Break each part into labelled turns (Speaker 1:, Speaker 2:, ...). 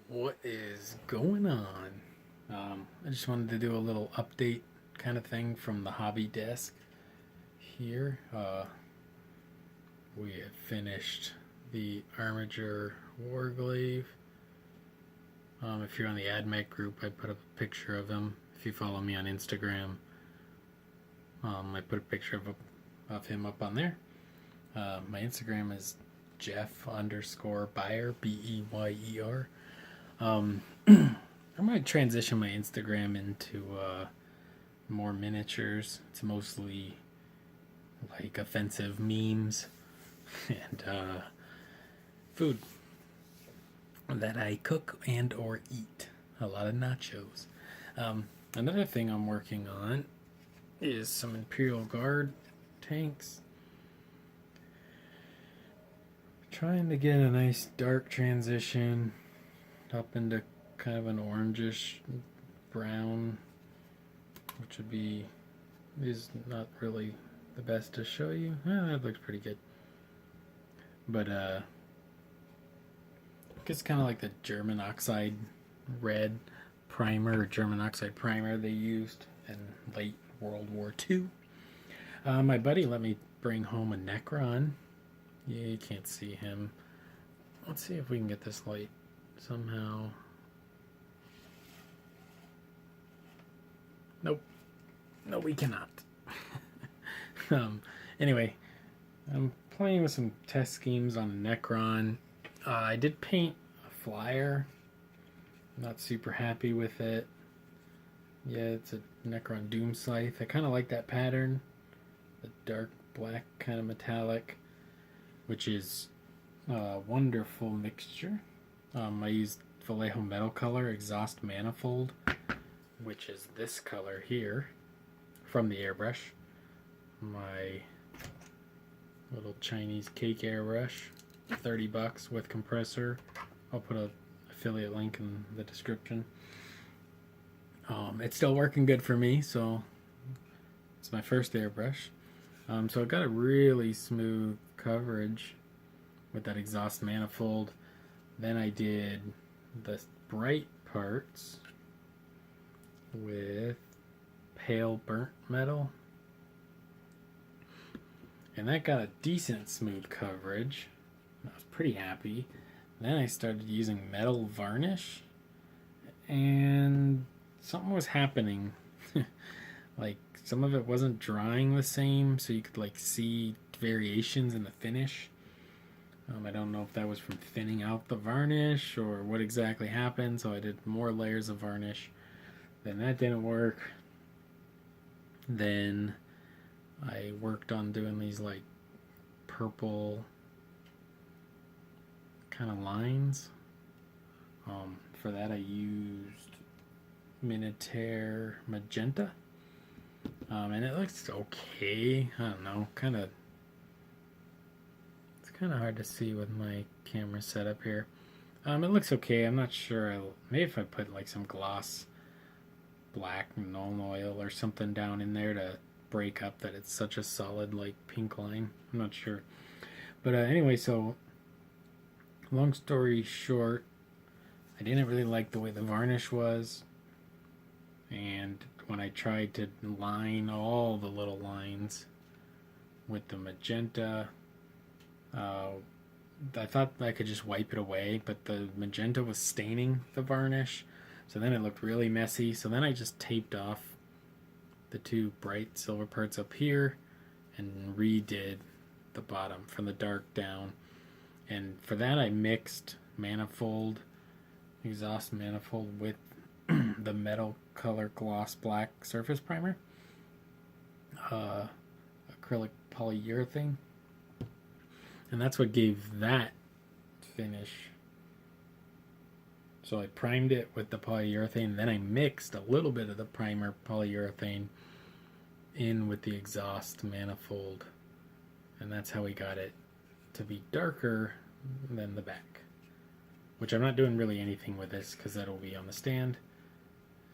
Speaker 1: What is going on? I just wanted to do a little update kind of thing from the hobby desk here. We have finished the Armiger Warglaive. If you're on the AdMech group, I put up a picture of him. If you follow me on Instagram, I put a picture of him up on there. My Instagram is Jeff_Beyer, Beyer. I might transition my Instagram into more miniatures. It's mostly like offensive memes and food that I cook and or eat. A lot of nachos. Another thing I'm working on is some Imperial Guard tanks. Trying to get a nice dark transition up into kind of an orangish brown, which would be is not really the best to show you. That looks pretty good, but it's kind of like the German oxide red primer or German oxide primer they used in late World War II. My buddy let me bring home a Necron. Yeah, you can't see him. Let's see if we can get this light somehow. Nope. No, we cannot. Anyway, I'm playing with some test schemes on Necron. I did paint a flyer. Not super happy with it. Yeah, it's a Necron Doom Scythe. I kind of like that pattern. The dark black kind of metallic, which is a wonderful mixture. I used Vallejo Metal Color Exhaust Manifold, which is this color here from the airbrush. My little Chinese cake airbrush, $30 with compressor. I'll put an affiliate link in the description. It's still working good for me, so it's my first airbrush. So it got a really smooth coverage with that exhaust manifold. Then I did the bright parts with pale burnt metal, and that got a decent smooth coverage. I was pretty happy. Then I started using metal varnish, and something was happening. Like some of it wasn't drying the same, so you could like see variations in the finish. I don't know if that was from thinning out the varnish or what exactly happened, so I did more layers of varnish. Then that didn't work. Then I worked on doing these like purple kind of lines. For that I used Minotaur Magenta. And it looks okay. I don't know, it's kind of hard to see with my camera setup here. It looks okay. I'm not sure. Maybe if I put like some gloss black Nuln Oil or something down in there to break up that it's such a solid like pink line. I'm not sure. But anyway, so long story short, I didn't really like the way the varnish was. And when I tried to line all the little lines with the magenta, I thought I could just wipe it away, but the magenta was staining the varnish, so then it looked really messy. So then I just taped off the two bright silver parts up here and redid the bottom from the dark down. And for that I mixed manifold, exhaust manifold with the metal color gloss black surface primer, acrylic polyurethane, and that's what gave that finish. So I primed it with the polyurethane, then I mixed a little bit of the primer polyurethane in with the exhaust manifold, and that's how we got it to be darker than the back, which I'm not doing really anything with this because that'll be on the stand,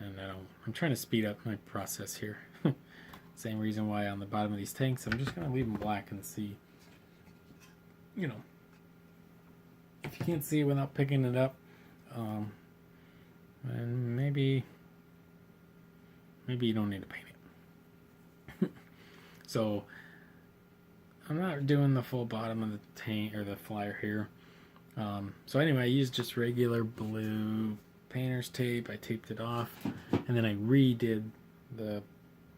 Speaker 1: and I'm trying to speed up my process here. Same reason why on the bottom of these tanks I'm just going to leave them black and see, if you can't see it without picking it up, And maybe you don't need to paint it. So I'm not doing the full bottom of the tank or the flyer here. So anyway, I used just regular blue painter's tape. I taped it off, and then I redid the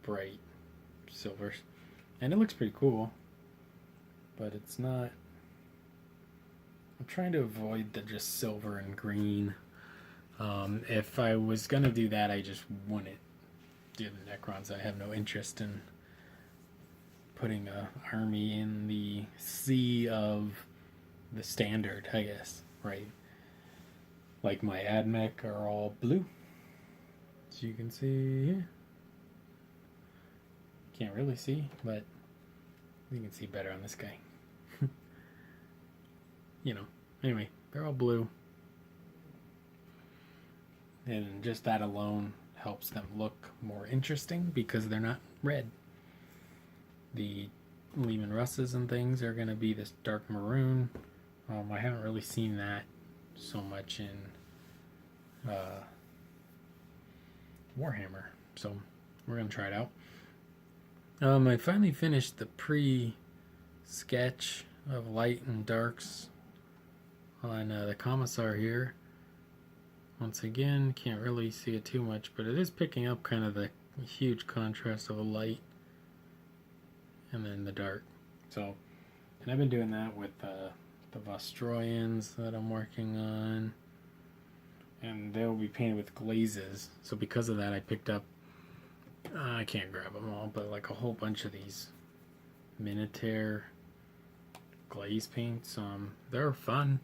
Speaker 1: bright silvers, and it looks pretty cool, but it's not. I'm trying to avoid the just silver and green. If I was gonna do that, I just wouldn't do the Necrons. I have no interest in putting a army in the sea of the standard, I guess, right? Like my AdMech are all blue, as you can see. Can't really see, but you can see better on this guy. You know, anyway, they're all blue. And just that alone helps them look more interesting because they're not red. The Lehman Russes and things are going to be this dark maroon. I haven't really seen that so much in Warhammer, so we're going to try it out. I finally finished the pre-sketch of light and darks on the Commissar here. Once again, can't really see it too much, but it is picking up kind of the huge contrast of the light and then the dark. So, and I've been doing that with the Vostroyans that I'm working on, and they'll be painted with glazes. So because of that, I picked up, I can't grab them all, but like a whole bunch of these Minotaur glaze paints. They're fun.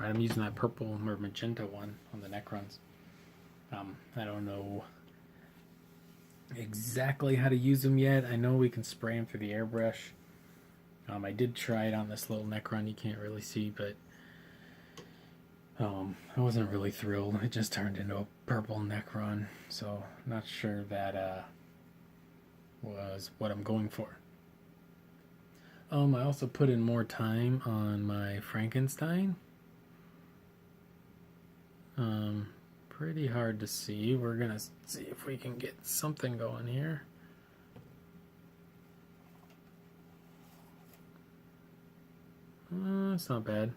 Speaker 1: Right, I'm using that purple or magenta one on the Necrons. I don't know exactly how to use them yet. I know we can spray them through the airbrush. I did try it on this little Necron you can't really see, but I wasn't really thrilled. It just turned into a purple Necron, so not sure that was what I'm going for. I also put in more time on my Frankenstein. Pretty hard to see. We're gonna see if we can get something going here. It's not bad.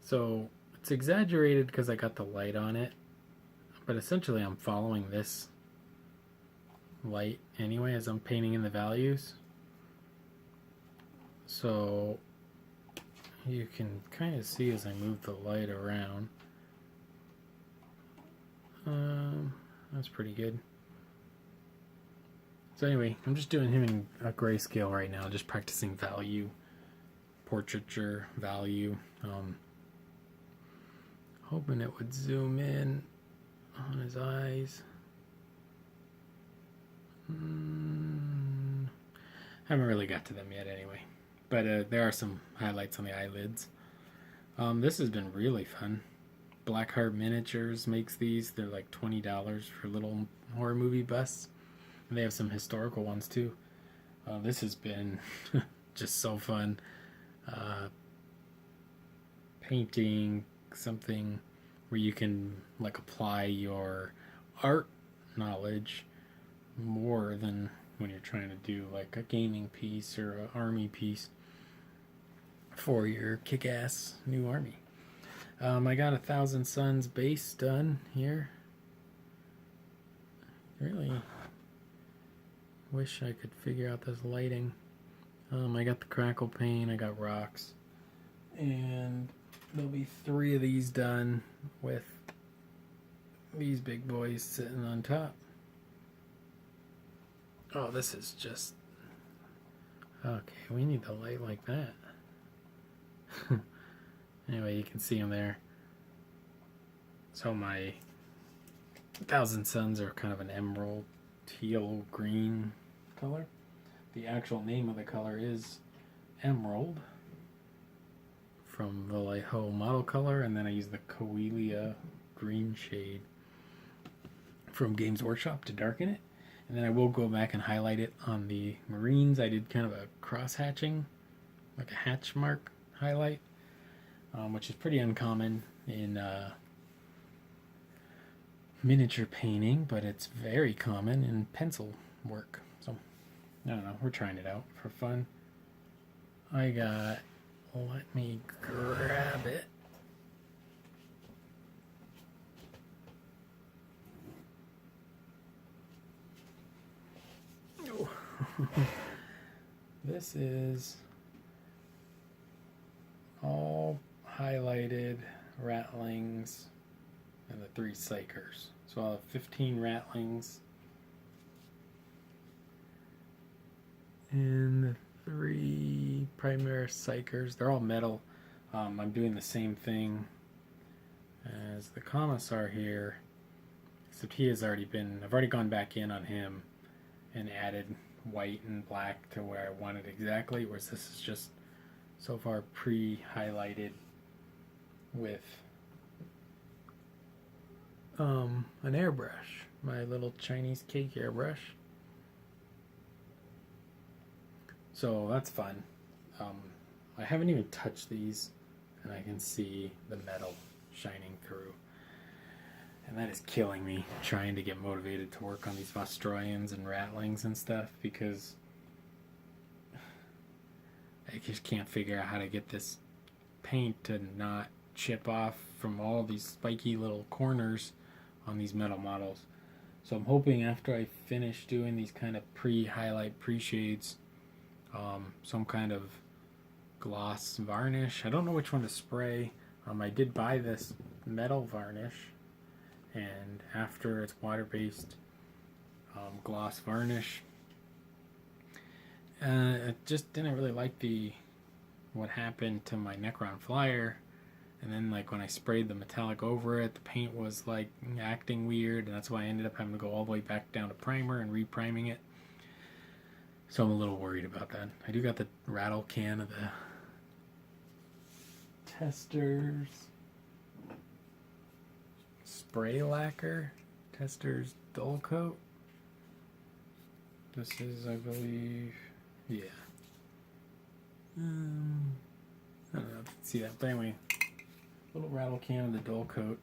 Speaker 1: So it's exaggerated because I got the light on it, but essentially I'm following this light anyway as I'm painting in the values. So you can kind of see as I move the light around. That's pretty good. So anyway, I'm just doing him in a grayscale right now, just practicing value, portraiture, value. Hoping it would zoom in on his eyes. Haven't really got to them yet anyway. But there are some highlights on the eyelids. This has been really fun. Blackheart Miniatures makes these. They're like $20 for little horror movie busts. And they have some historical ones too. This has been just so fun. Painting something where you can like apply your art knowledge more than when you're trying to do like a gaming piece or an army piece for your kick-ass new army. I got 1,000 Suns base done here. Really wish I could figure out this lighting. I got the crackle paint, I got rocks, and there'll be 3 of these done with these big boys sitting on top. Oh, this is just... Okay, we need the light like that. Anyway, you can see them there. So my 1,000 Suns are kind of an emerald, teal, green color. The actual name of the color is Emerald from the Liho model color, and then I use the Coelia green shade from Games Workshop to darken it. And then I will go back and highlight it on the Marines. I did kind of a cross hatching, like a hatch mark highlight. which is pretty uncommon in miniature painting, but it's very common in pencil work. So, I don't know, we're trying it out for fun. Let me grab it. Oh. This is all highlighted ratlings and the 3 psychers. So I'll have 15 ratlings and the 3 Primaris psychers. They're all metal. I'm doing the same thing as the Commissar here, except he has already been, I've already gone back in on him and added white and black to where I want it exactly, whereas this is just so far pre-highlighted with an airbrush, my little Chinese cake airbrush. So that's fun. I haven't even touched these, and I can see the metal shining through. And that is killing me, trying to get motivated to work on these Vostroyans and Ratlings and stuff, because I just can't figure out how to get this paint to not chip off from all these spiky little corners on these metal models. So I'm hoping after I finish doing these kind of pre-highlight, pre-shades, some kind of gloss varnish. I don't know which one to spray. I did buy this metal varnish, and after it's water-based gloss varnish, I just didn't really like what happened to my Necron flyer. And then like when I sprayed the metallic over it, the paint was like acting weird, and that's why I ended up having to go all the way back down to primer and repriming it. So I'm a little worried about that. I do got the rattle can of the Testors spray lacquer, Testors dull coat. This is, I believe, yeah. I don't know if you can see that, but anyway, little rattle can of the dull coat.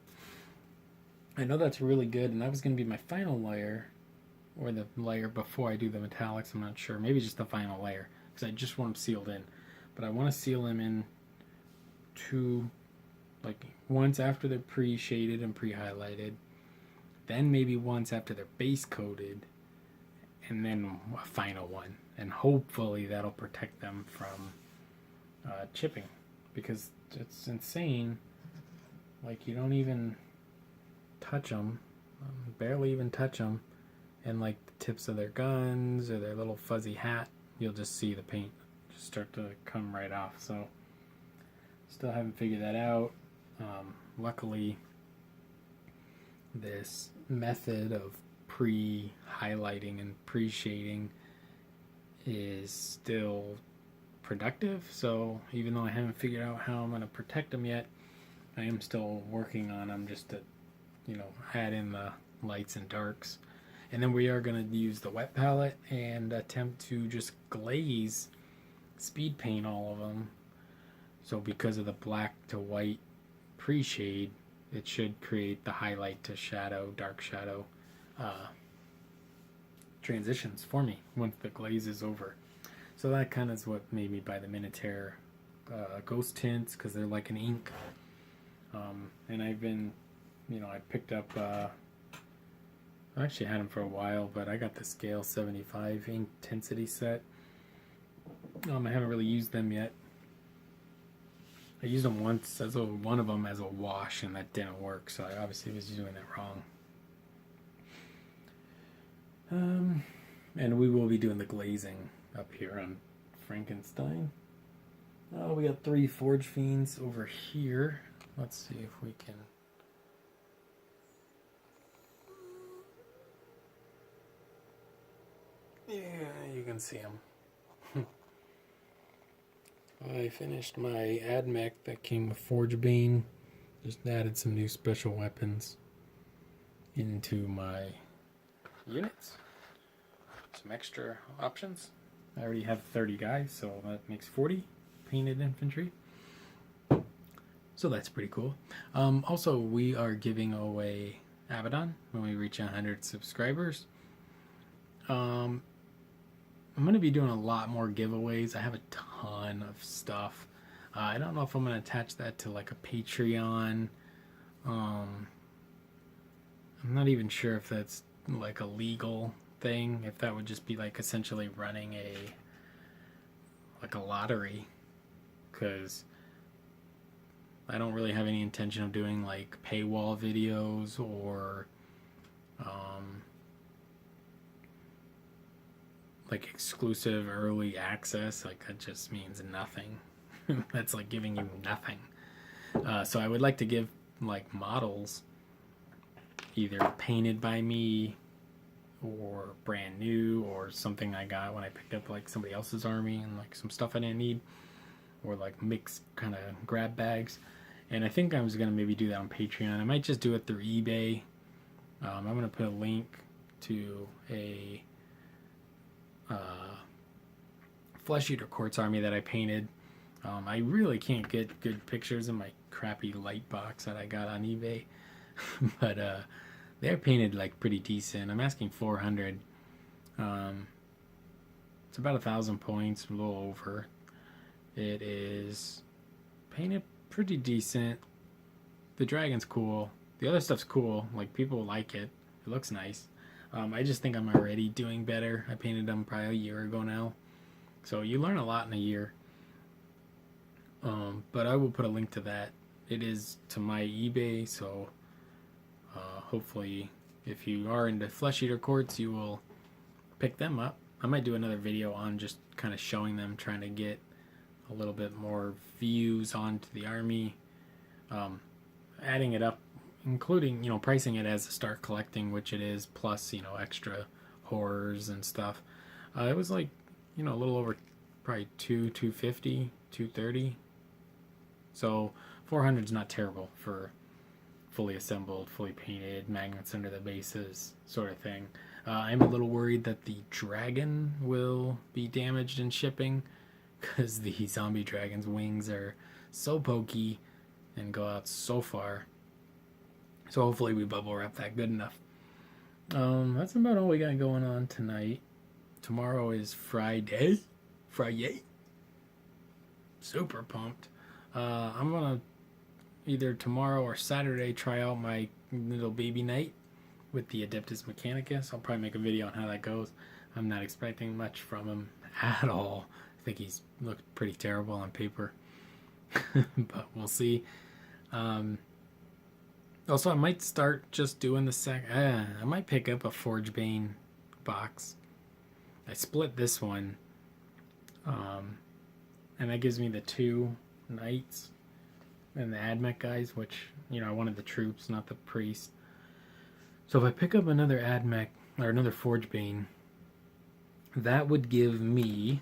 Speaker 1: I know that's really good, and that was going to be my final layer, or the layer before I do the metallics. I'm not sure. Maybe just the final layer, because I just want them sealed in. But I want to seal them in once after they're pre-shaded and pre-highlighted, then maybe once after they're base coated, and then a final one. And hopefully that'll protect them from chipping, because it's insane. Like, you don't even touch them, barely even touch them, and like the tips of their guns or their little fuzzy hat, you'll just see the paint just start to come right off. So still haven't figured that out. Luckily, this method of pre-highlighting and pre-shading is still productive. So even though I haven't figured out how I'm going to protect them yet, I am still working on them just to, add in the lights and darks. And then we are going to use the wet palette and attempt to just glaze, speed paint all of them. So because of the black to white pre-shade, it should create the highlight to shadow, dark shadow transitions for me once the glaze is over. So that kind of is what made me buy the Minotaur ghost tints, because they're like an ink. And I've been, I picked up, I actually had them for a while, but I got the Scale 75 ink intensity set. I haven't really used them yet. I used them once as one of them as a wash, and that didn't work, so I obviously was doing it wrong. And we will be doing the glazing up here on Frankenstein. We got 3 Forge Fiends over here. Let's see if we can... Yeah, you can see them. I finished my AdMech that came with Forge Bean. Just added some new special weapons into my units. Some extra options. I already have 30 guys, so that makes 40 painted infantry. So that's pretty cool. Also, we are giving away Abaddon when we reach 100 subscribers. I'm going to be doing a lot more giveaways. I have a ton of stuff. I don't know if I'm going to attach that to like a Patreon. I'm not even sure if that's like a legal thing. If that would just be like essentially running a lottery, because I don't really have any intention of doing like paywall videos or like exclusive early access. Like that just means nothing. That's like giving you nothing. So I would like to give like models either painted by me or brand new or something I got when I picked up like somebody else's army and like some stuff I didn't need, or like mixed kind of grab bags. And I think I was going to maybe do that on Patreon. I might just do it through eBay. I'm going to put a link to a Flesh Eater Quartz army that I painted. I really can't get good pictures in my crappy light box that I got on eBay. But they're painted like pretty decent. I'm asking 400. It's about 1,000 points, a little over. It is painted pretty decent. The dragon's cool. The other stuff's cool. Like, people like it. It looks nice. I just think I'm already doing better. I painted them probably a year ago now. So you learn a lot in a year. But I will put a link to that. It is to my eBay, so hopefully if you are into Flesh Eater Quartz, you will pick them up. I might do another video on just kind of showing them, trying to get a little bit more views onto the army, adding it up, including, pricing it as a start collecting, which it is, plus, extra horrors and stuff. It was like, a little over probably 250, 230. So 400 is not terrible for fully assembled, fully painted, magnets under the bases sort of thing. I'm a little worried that the dragon will be damaged in shipping, because the zombie dragon's wings are so pokey and go out so far. So hopefully we bubble wrap that good enough. That's about all we got going on tonight. Tomorrow is Friday. Super pumped. I'm gonna either tomorrow or Saturday try out my little baby knight with the Adeptus Mechanicus. I'll probably make a video on how that goes. I'm not expecting much from him at all. I think he's looked pretty terrible on paper. But we'll see. Also, I might start just doing the I might pick up a Forgebane box. I split this one. And that gives me the 2 knights and the AdMech guys, which, I wanted the troops, not the priest. So if I pick up another AdMech, or another Forgebane, that would give me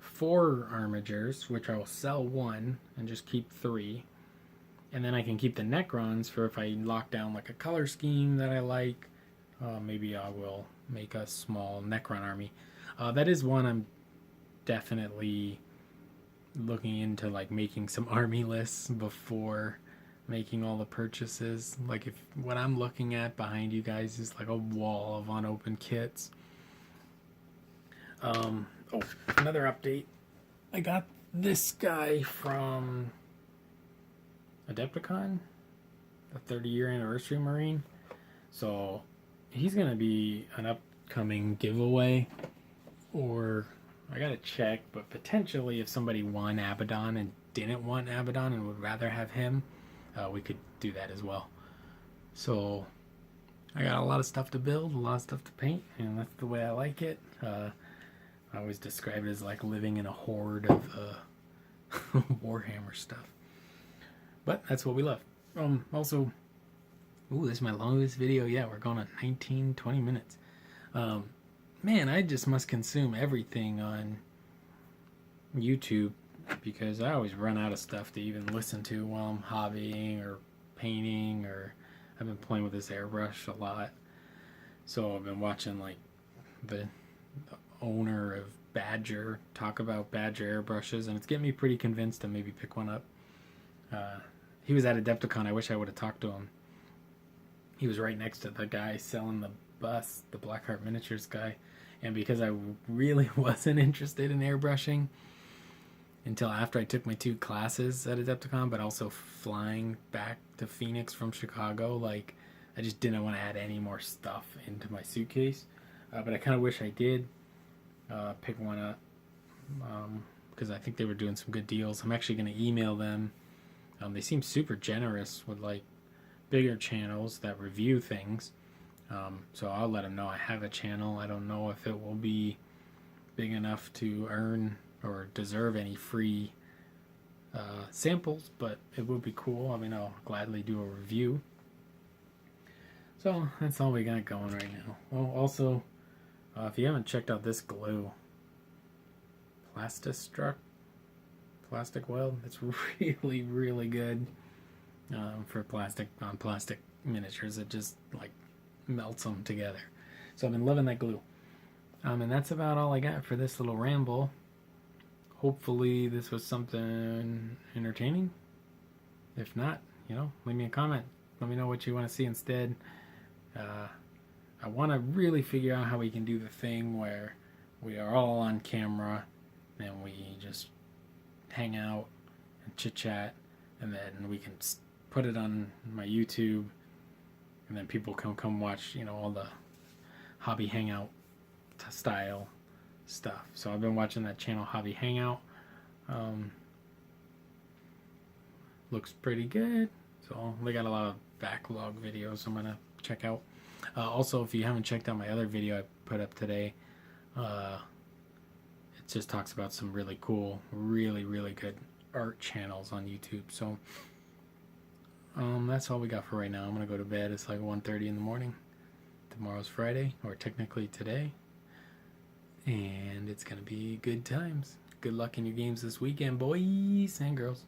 Speaker 1: 4 armigers, which I will sell 1 and just keep 3. And then I can keep the Necrons for if I lock down like a color scheme that I like. Maybe I will make a small Necron army. That is one I'm definitely looking into, like making some army lists before making all the purchases. Like, if what I'm looking at behind you guys is like a wall of unopened kits. Another update. I got this guy from Adepticon, the 30-year anniversary Marine. So he's gonna be an upcoming giveaway, or I gotta check, but potentially if somebody won Abaddon and didn't want Abaddon and would rather have him, we could do that as well. So I got a lot of stuff to build, a lot of stuff to paint, and that's the way I like it. I always describe it as like living in a horde of Warhammer stuff. But that's what we love. Also, this is my longest video yet. We're going on 19, 20 minutes. Man, I just must consume everything on YouTube, because I always run out of stuff to even listen to while I'm hobbying or painting, or I've been playing with this airbrush a lot. So I've been watching like the owner of Badger talk about Badger airbrushes, and it's getting me pretty convinced to maybe pick one up. He was at Adepticon. I wish I would have talked to him. He was right next to the guy selling the bus, the Blackheart Miniatures guy. And because I really wasn't interested in airbrushing until after I took my 2 classes at Adepticon, but also flying back to Phoenix from Chicago, like, I just didn't want to add any more stuff into my suitcase. But I kind of wish I did pick one up, because I think they were doing some good deals. I'm actually going to email them. They seem super generous with, like, bigger channels that review things. So I'll let them know I have a channel. I don't know if it will be big enough to earn or deserve any free samples, but it would be cool. I mean, I'll gladly do a review. So that's all we got going right now. Well, also, if you haven't checked out this glue, Plastic Weld, it's really, really good for plastic on plastic miniatures. It just, like, melts them together. So I've been loving that glue. And that's about all I got for this little ramble. Hopefully this was something entertaining. If not, leave me a comment. Let me know what you want to see instead. I want to really figure out how we can do the thing where we are all on camera and we just hang out and chit chat, and then we can put it on my YouTube, and then people can come watch, all the hobby hangout style stuff. So I've been watching that channel, Hobby Hangout. Looks pretty good. So they got a lot of backlog videos I'm gonna check out. Also, if you haven't checked out my other video I put up today, it just talks about some really cool, really, really good art channels on YouTube. So that's all we got for right now. I'm gonna go to bed. It's like 1:30 in the morning. Tomorrow's Friday, or technically today, and it's gonna be good times. Good luck in your games this weekend, boys and girls.